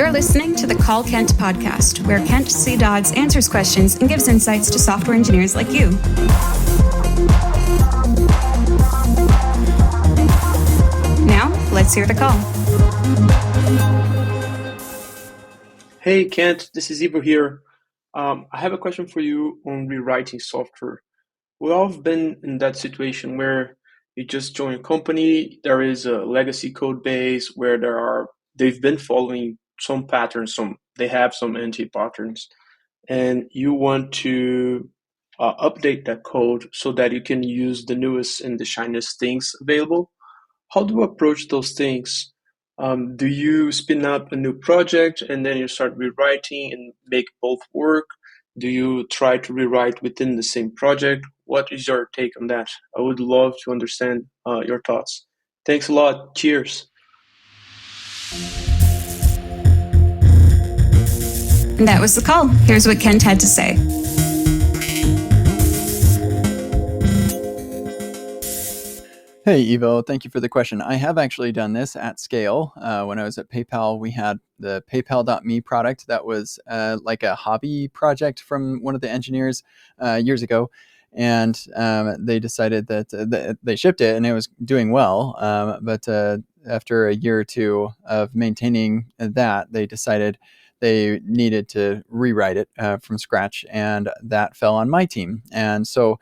You're listening to the Call Kent podcast, where Kent C. Dodds answers questions and gives insights to software engineers like you. Now, let's hear the call. Hey, Kent, this is Ivo here. I have a question for you on rewriting software. We've all been in that situation where you just join a company, there is a legacy code base where they've been following some patterns, they have some anti-patterns, and you want to update that code so that you can use the newest and the shiniest things available. How do you approach those things? Do you spin up a new project and then you start rewriting and make both work? Do you try to rewrite within the same project? What is your take on that? I would love to understand your thoughts. Thanks a lot. Cheers. And that was the call. Here's what Kent had to say. Hey, Ivo, thank you for the question. I have actually done this at scale. When I was at PayPal, we had the PayPal.me product that was like a hobby project from one of the engineers years ago. And they decided that they shipped it and it was doing well. But after a year or two of maintaining that, they decided they needed to rewrite it from scratch. And that fell on my team. And so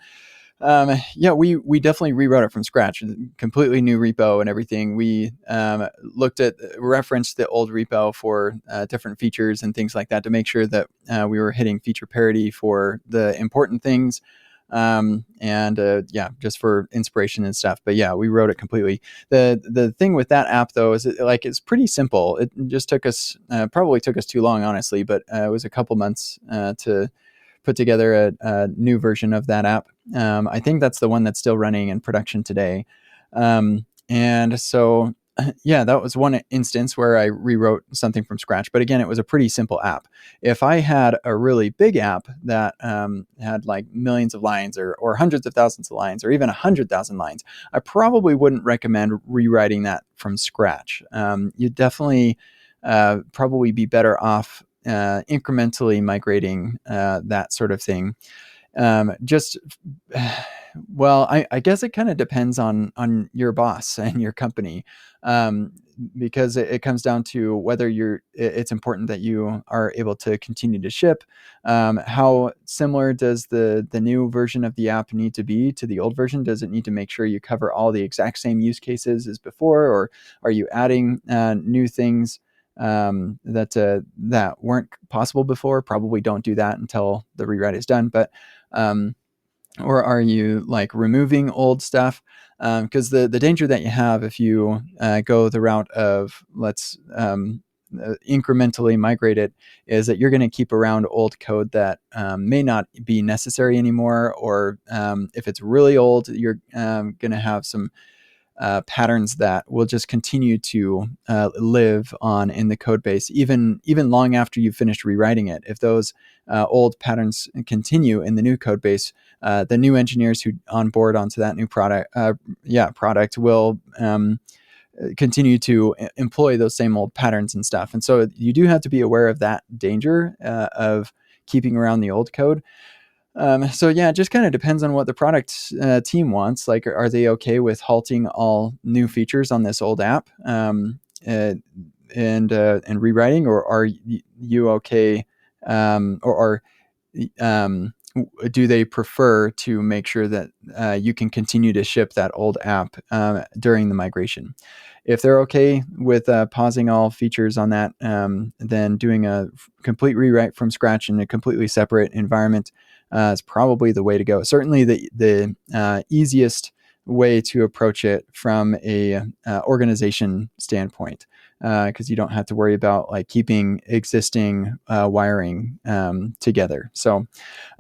we definitely rewrote it from scratch, completely new repo and everything. We referenced the old repo for different features and things like that to make sure that we were hitting feature parity for the important things. Just for inspiration and stuff. But yeah, we wrote it completely. The thing with that app though is it's pretty simple. It just probably took us too long, honestly, but it was a couple months to put together a new version of that app. I think that's the one that's still running in production today. And so, that was one instance where I rewrote something from scratch. But again, it was a pretty simple app. If I had a really big app that had like millions of lines or hundreds of thousands of lines or even 100,000 lines, I probably wouldn't recommend rewriting that from scratch. You'd definitely probably be better off incrementally migrating that sort of thing. I guess it kind of depends on your boss and your company, because it comes down to whether it's important that you are able to continue to ship. How similar does the new version of the app need to be to the old version? Does it need to make sure you cover all the exact same use cases as before, or are you adding new things that weren't possible before? Probably don't do that until the rewrite is done. But or are you like removing old stuff? Because the danger that you have if you go the route of let's incrementally migrate it is that you're going to keep around old code that may not be necessary anymore, or if it's really old, you're going to have some patterns that will just continue to live on in the code base, even long after you've finished rewriting it. If those old patterns continue in the new code base, the new engineers who onboard onto that new product will continue to employ those same old patterns and stuff. And so you do have to be aware of that danger of keeping around the old code. It just kind of depends on what the product team wants. Like, are they okay with halting all new features on this old app and rewriting, or are you okay, do they prefer to make sure that you can continue to ship that old app during the migration? If they're okay with pausing all features on that, then doing a complete rewrite from scratch in a completely separate environment is probably the way to go. Certainly the easiest way to approach it from a organization standpoint, because you don't have to worry about like keeping existing wiring together. So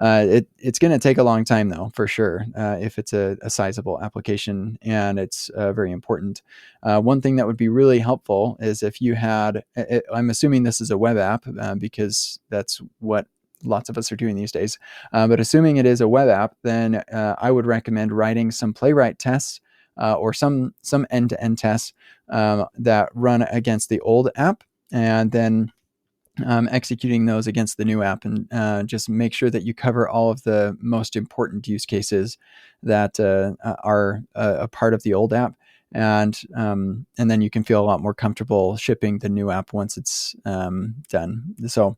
it's going to take a long time though, for sure, if it's a sizable application and it's very important. One thing that would be really helpful is if you had, I'm assuming this is a web app because that's what lots of us are doing these days. But assuming it is a web app, then I would recommend writing some playwright tests or some end-to-end tests that run against the old app, and then executing those against the new app, and just make sure that you cover all of the most important use cases that are a part of the old app. And then you can feel a lot more comfortable shipping the new app once it's done. So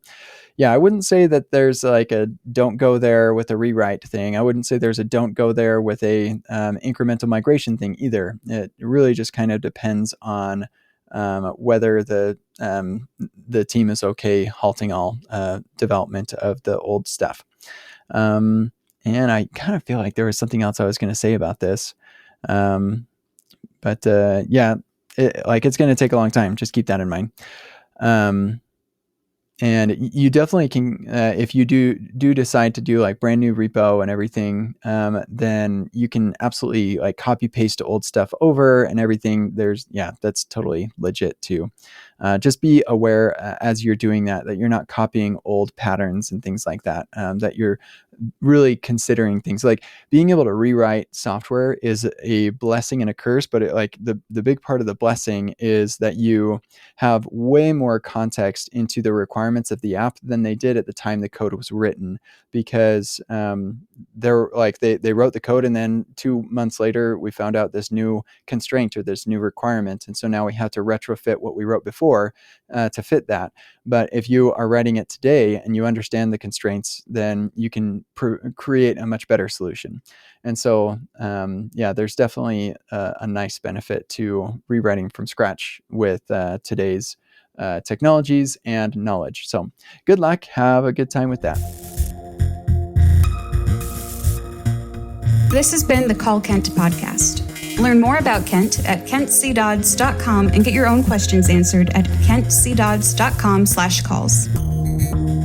yeah, I wouldn't say that there's like a don't go there with a rewrite thing. I wouldn't say there's a don't go there with a incremental migration thing either. It really just kind of depends on whether the team is okay halting all development of the old stuff. And I kind of feel like there was something else I was going to say about this. But yeah, it's going to take a long time. Just keep that in mind. And you definitely can, if you do decide to do like brand new repo and everything, then you can absolutely like copy paste old stuff over and everything. That's totally legit too. Just be aware as you're doing that you're not copying old patterns and things like that, that you're really considering things like being able to rewrite software is a blessing and a curse, but the big part of the blessing is that you have way more context into the requirements of the app than they did at the time the code was written, because they wrote the code and then 2 months later we found out this new constraint or this new requirement, and so now we have to retrofit what we wrote before to fit that. But if you are writing it today and you understand the constraints, then you can create a much better solution. And so, there's definitely a nice benefit to rewriting from scratch with today's technologies and knowledge. So good luck. Have a good time with that. This has been the Call Kent podcast. Learn more about Kent at kentcdodds.com and get your own questions answered at kentcdodds.com/calls.